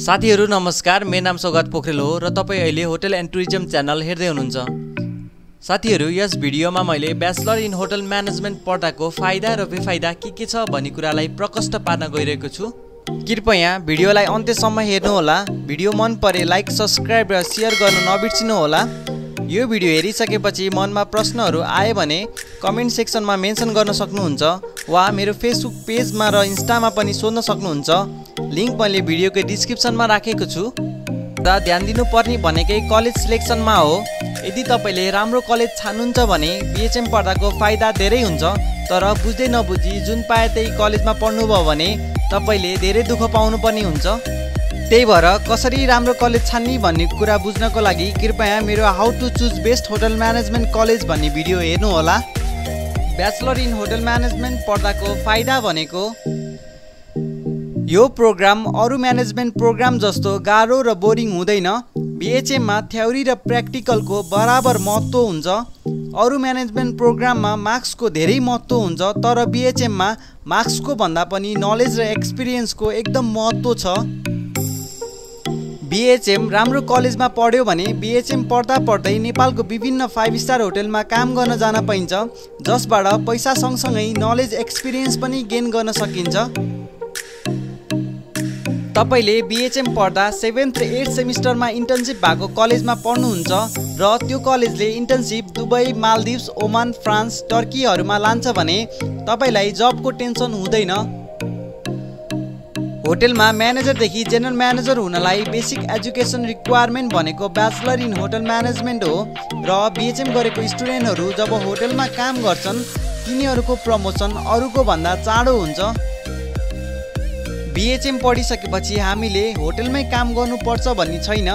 साथीहरु नमस्कार, मेरो नाम सौगात पोखरेल हो र तपाई अहिले होटल एन्ड टुरिज्म च्यानल हेर्दै हुनुहुन्छ। साथीहरु, यस भिडियोमा मैले ब्याचलर इन होटल म्यानेजमेन्ट पढ्दाको फाइदा र बेफाइदा के छ भन्ने कुरालाई प्रकट पार्न गइरहेको छु। कृपया भिडियोलाई अन्त्यसम्म हेर्नु होला। भिडियो मन परे लाइक, सब्स्क्राइब र शेयर गर्न नबिर्सिनु होला। यो भिडियो हेरिसकेपछि मनमा प्रश्नहरू आए भने कमेन्ट सेक्सनमा मेन्सन गर्न सक्नुहुन्छ वा मेरो फेसबुक पेजमा र इन्स्टामा पनि सोध्न सक्नुहुन्छ। लिंक मैले भिडियोको डिस्क्रिप्सनमा राखेको छु। र ध्यान दिनुपर्ने भनेकै कलेज सिलेक्सनमा हो। यदि तपाईले राम्रो कलेज छान्नुहुन्छ भने बीएचएम पढ्दाको फाइदा धेरै हुन्छ, तर बुझ्दै नबुझी जुन पाए त्यही कलेजमा पढ्नुभयो भने तपाईले धेरै दुःख पाउनुपर्ने हुन्छ। त्यही भएर कसरी राम्रो कलेज छान्ने भन्ने कुरा बुझ्नको लागि कृपया मेरो how to choose best hotel management college भन्ने भिडियो हेर्नु होला। ब्याचलर इन होटल म्यानेजमेन्ट पढ्दाको फाइदा भनेको यो प्रोग्राम अरु म्यानेजमेन्ट प्रोग्राम जस्तो गाह्रो र बोरिङ हुँदैन। बीएचएम मा थ्योरी र प्र्याक्टिकलको बराबर महत्त्व हुन्छ। अरु म्यानेजमेन्ट प्रोग्राममा मार्क्सको धेरै महत्त्व हुन्छ, तर बीएचएम मा मार्क्सको भन्दा पनि नलेज र एक्सपिरियन्सको एकदम महत्त्व छ। बीएचएम राम्रो कलेजमा पढ्यो भने बीएचएम पढ्दा पढ्दै नेपालको विभिन्न 5 स्टार होटलमा काम गर्न जान पाइन्छ, जसबाट पैसा सँगसँगै नलेज एक्सपिरियन्स पनि गेन गर्न सकिन्छ। तपाईले बीएचएम पढ्दा 7th र 8th सेमिस्टरमा इन्टर्नशिप भएको कलेजमा पढ्नुहुन्छ र त्यो कलेजले internship Dubai, Maldives, Oman, France, टर्कीहरुमा लान्छ भने तपाईलाई जबको टेन्सन हुँदैन। होटलमा म्यानेजरदेखि जेनरल म्यानेजर हुनलाई बेसिक एजुकेसन रिक्वायरमेन्ट भनेको ब्याचलर इन होटल म्यानेजमेन्ट हो र बीएचएम गरेको स्टुडेन्टहरू जब होटलमा काम गर्छन् तिनीहरूको प्रमोसन अरूको भन्दा चाँडो हुन्छ। बीएचएम पढिसकेपछि हामीले होटलमै काम गर्नुपर्छ भन्ने छैन।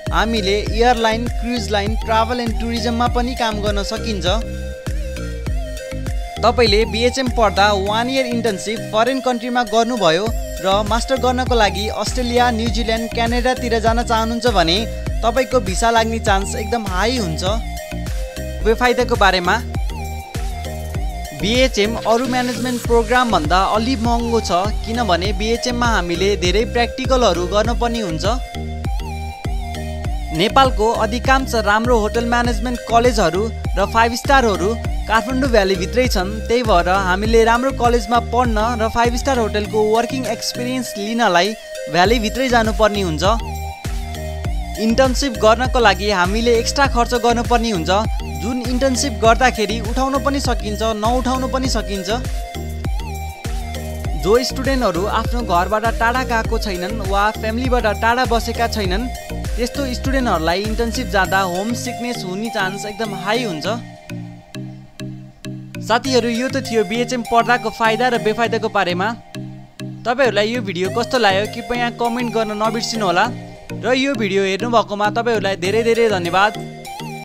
हामीले airline, cruise line, travel and टुरिज्ममा पनि काम गर्न सकिन्छ। तपाईले बीएचएम पढ्दा 1 इयर इन्टर्नशिप फरेन कन्ट्रीमा गर्नुभयो र मास्टर गर्नको लागि अस्ट्रेलिया, न्युजिल्यान्ड, क्यानाडातिर जान चाहनुहुन्छ भने तपाईको भिसा लाग्ने चान्स एकदम हाई हुन्छ। बेफाइदाको बारेमा बीएचएम अरु म्यानेजमेन्ट प्रोग्राम भन्दा अलि महँगो छ, किनभने बीएचएम मा हामीले धेरै प्र्याक्टिकलहरू गर्नुपर्ने हुन्छ। नेपालको अधिकांश राम्रो होटल म्यानेजमेन्ट कलेजहरू र 5 स्टारहरू काठमाडौँ भ्याली भित्रै छन्। त्यही भएर हामीले राम्रो कलेजमा पढ्न र 5 स्टार होटलको वर्किङ एक्सपिरियन्स लिनलाई भ्याली भित्रै जानुपर्ने हुन्छ। इन्टर्नशिप गर्नको लागि हामीले एक्स्ट्रा खर्च गर्नुपर्ने हुन्छ, जुन इन्टर्नशिप गर्दाखेरि उठाउन पनि सकिन्छ, नउठाउन पनि सकिन्छ। जो स्टुडेन्टहरू आफ्नो घरबाट टाढा गएको छैनन् वा फ्यामिलीबाट टाढा बसेका छैनन् त्यस्तो स्टुडेन्टहरूलाई इन्टर्नशिप जाँदा होम सिकनेस हुने चान्स एकदम हाई हुन्छ। साथीहरु, यो त थियो बीएचएम पढ्दाको फाइदा र बेफाइदाको बारेमा। तपाईहरुलाई यो भिडियो कस्तो लाग्यो कृपया कमेन्ट गर्न नबिर्सिनु होला र यो भिडियो हेर्नु भएकोमा तपाईहरुलाई धेरै धेरै धन्यवाद।